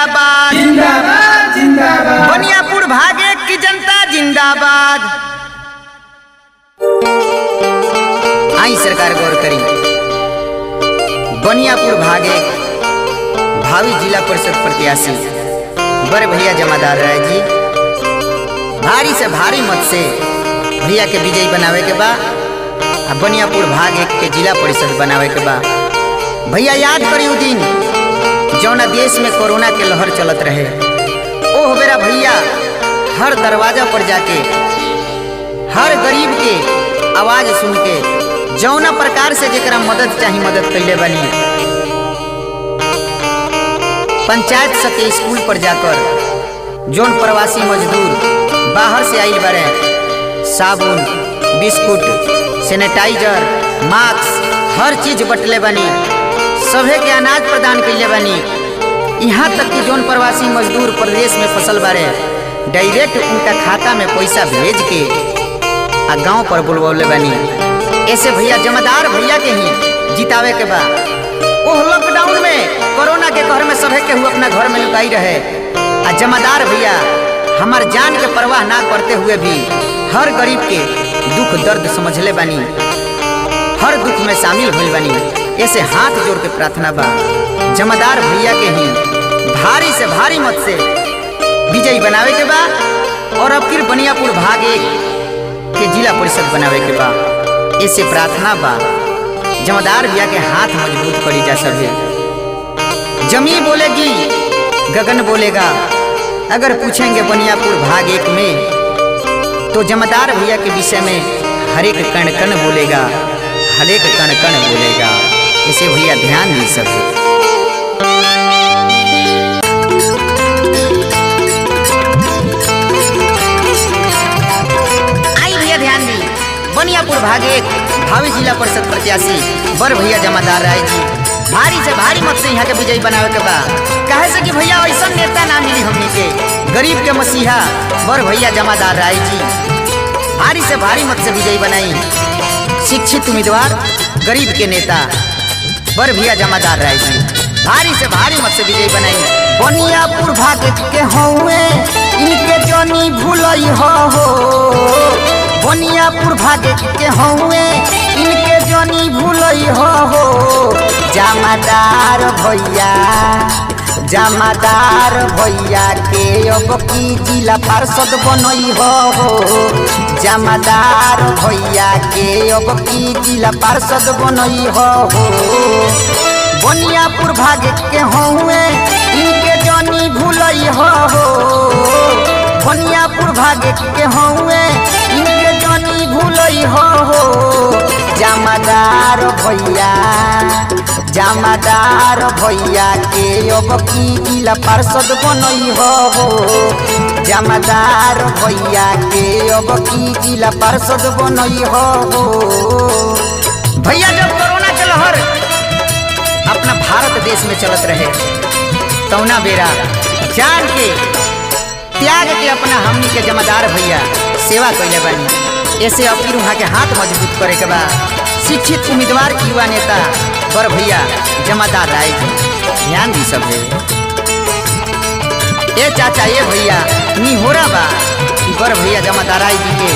जिंदाबाद जिंदाबाद जिंदाबाद। बनियापुर भागे की जनता जिंदाबाद। आई सरकार गौर करी, बनियापुर भागे भावी जिला परिषद प्रत्याशी बड़े भैया जमादार राय जी भारी से भारी मत से भैया के विजयी बनावे के बा। बनियापुर भाग एक के जिला परिषद बनावे के बा। भैया याद करी उ दिन जौना देश में कोरोना के लहर चलत रहे, ओह बेरा भैया हर दरवाजा पर जाके हर गरीब के आवाज सुन के जौना प्रकार से जेकरा मदद चाही मदद कैले बनी। पंचायत सके स्कूल पर जाकर जौन प्रवासी मजदूर बाहर से आई बारे साबुन, बिस्कुट, सैनिटाइजर, मास्क हर चीज बटले बनी, सभे के अनाज प्रदान कैले बनी। यहाँ तक कि जौन प्रवासी मजदूर प्रदेश में फसल बारे डायरेक्ट उनका खाता में पैसा भेज के आ गांव पर बुलवले बनी। ऐसे भैया जमादार भैया के ही जितावे के बा। ओह लॉकडाउन में कोरोना के कहर में सभे के अपना घर में लुकाई रहे, आ जमादार भैया हमार जान के परवाह ना करते हुए भी हर गरीब के दुख दर्द समझले बनी, हर दुख में शामिल हुई बनी। ऐसे हाथ जोड़ के प्रार्थना बा जमादार भैया के ही भारी से भारी मत से विजयी बनावे के बा और अब फिर बनियापुर भाग एक के जिला परिषद बनावे के बा। ऐसे प्रार्थना बा जमादार भैया के हाथ मजबूत करी जा सके। जमी बोलेगी गगन बोलेगा, अगर पूछेंगे बनियापुर भाग एक में तो जमादार भैया के विषय में हर एक कण कण बोलेगा, हर एक कण कण बोलेगा। इसे भैया ध्यान दी सब। आई भैया ध्यान दी, बनियापुर भाग एक भावी जिला परिषद प्रत्याशी बड़ भैया जमादार राय जी भारी से भारी मत से यहाँ के विजयी बनावे के बा। कहे से कि भैया ऐसा नेता ना मिली हमनी के, गरीब के मसीहा बड़ भैया जमादार राय जी भारी से भारी मत से विजयी बनाई। शिक्षित उम्मीदवार, गरीब के नेता बड़ भैया जमादार राय जी भारी से भारी मत से विजयी बनाई। बनियापुर भाग के हौवे इनके जोनी भूलई हो, बनियापुर भाग के हौवे इनके जोनी भूलई हो। जमादार भैया जमादार भैया के अब की जिला पार्षद बनई हो, जमादार भैया के अब की जिला पार्षद बनई हो। बनियापुर भाग के हौवे इनके जानी भूलई हो, बनियापुर भाग के हौवे इनके जानी भूलई हो। जमादार भैया जमादार भैया के अब की जिला पार्षद बनई हो, जमादार भैया के अब की जिला पार्षद बनई हो। भैया जब कोरोना के लहर अपना भारत देश में चलत रहे तौना बेरा जान के त्याग के अपना हमनी के जमादार भैया सेवा कैले बनी। ऐसे अब फिर वहाँ के हाथ मजबूत करे के बा। शिक्षित उम्मीदवार युवा नेता बड़ भैया जमादार राय जी ध्यान दी सब है। ए चाचा ए भैया निहोरा बा बड़ भैया जमादार राय जी के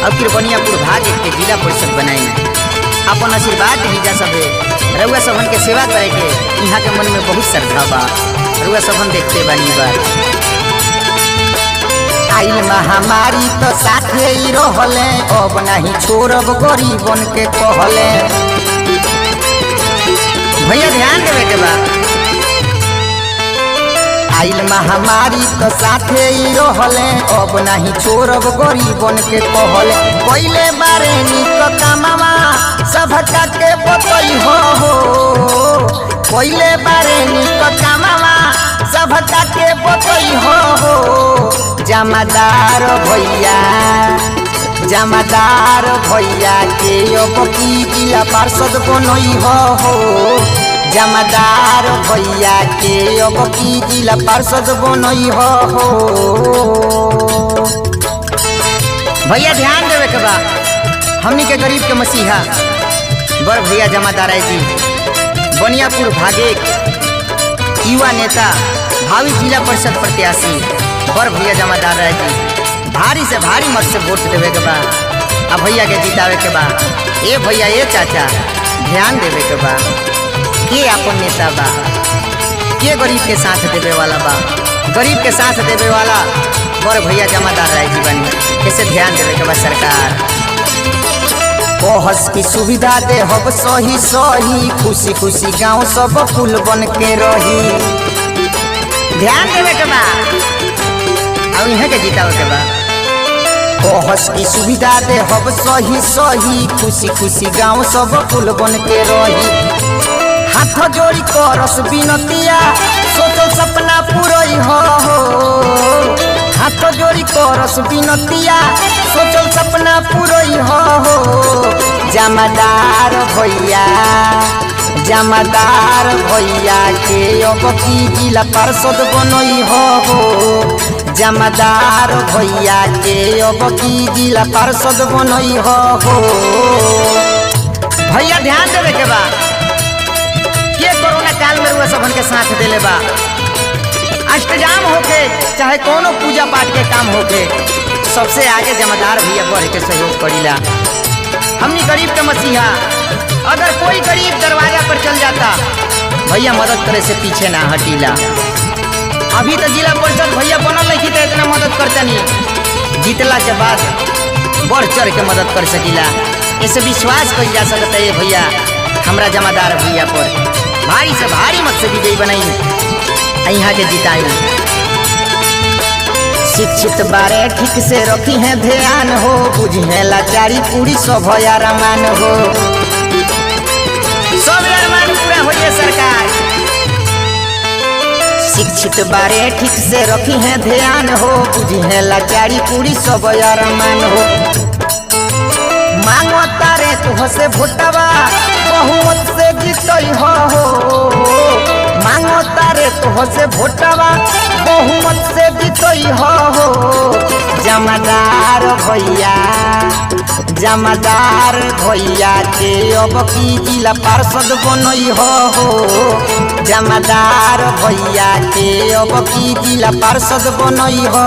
अब फिर बनियापुर भाग एक के जिला परिषद बनाई। अपन आशीर्वाद दी जा सब रउआ सबन के सेवा करे के यहाँ के मन में बहुत श्रद्धा बा। रउआ सबन देखते बानी बार आइल महामारी तो साथे ही रहले, अब नहीं छोड़ब गरीबन के कहले। भैया ध्यान देवे के बा आइल महामारी तो साथे ही रहले, अब नहीं छोड़ब गरीबन के कहले। पहले बारे निक कामवा सबका के बतई हो, पहले बारे निक कामवा सबका के बतई हो। जमादार भैया जमादार भैया के अब की जिला पार्षद बनई हो, जमादार भैया के अब की जिला पार्षद बनई हो। भैया ध्यान देवे के बा हमनी के गरीब के मसीहा बड़ भैया जमादार राय जी बनियापुर भागे युवा नेता भावी जिला परिषद प्रत्याशी बर भैया जमादार रहे जी, भारी से भारी मत से वोट देवे के बा। अब भैया के जितावे के बा। ए भैया ए चाचा ध्यान देवे के बा। के अपन नेता बा, के गरीब के साथ देवे वाला बा। गरीब के साथ देवे वाला बर भैया जमादार रहे जी बनी, कैसे ध्यान देवे के बा सरकार। बहस की सुविधा दे हब सही सही, खुशी खुशी गाँव सब फूल बन के रही। ध्यान देवे के बा और यहाँ के जितावे के बा। बहस की सुविधा दे हब सही सही, खुशी खुशी गाँव सब फूल बन के रही। हाथ जोड़ी करस बिनतिया, सोचो सपना पूरई हो। हाथ जोड़ी करस बिनतिया, सोचो सपना पूरई हो। जमादार भैया, जमादार भैया के अब की जिला पार्षद बनई हो। जमादार भैया के अब की जिला पार्षद बनई हो। भैया ध्यान देवे के बा। के कोरोना काल में रुआ सबन के साथ देले बा। अष्टजाम होके चाहे कोनो पूजा पाठ के काम होके, सबसे आगे जमादार भैया बढ़ के सहयोग करीला। हमनी गरीब के मसीहा, अगर कोई गरीब दरवाजा पर चल जाता भैया मदद करे से पीछे ना हटीला। अभी तो जिला परिषद भैया बनल नहीं तो इतना मदद करता नहीं, जीतला के बाद बढ़ चढ़ के मदद कर सकीला। ऐसे विश्वास कर जा सकता है भैया हमरा जमादार भैया पर। भारी से भारी मत से विजयी बनाई, यहाँ के जिताई। शिक्षित बारे ठीक से रखी है ध्यान हो, बुझी है लाचारी पूरी सब अरमान हो। सब अरमान पूरा हो जाए सरकार। शिक्षित बारे ठीक से रखी है ध्यान हो, बुझी है लाचारी पूरी सब अरमान हो। मांगो तारे तुह से भोटवा, बहुमत से जीतई हो। मांगो तारे तुह से भोटवा, बहुमत से जीतई हो। जमादार भैया, जमादार भैया के अब की जिला पार्षद बनई हो। जमादार भैया के अब की जिला पार्षद बनई हो।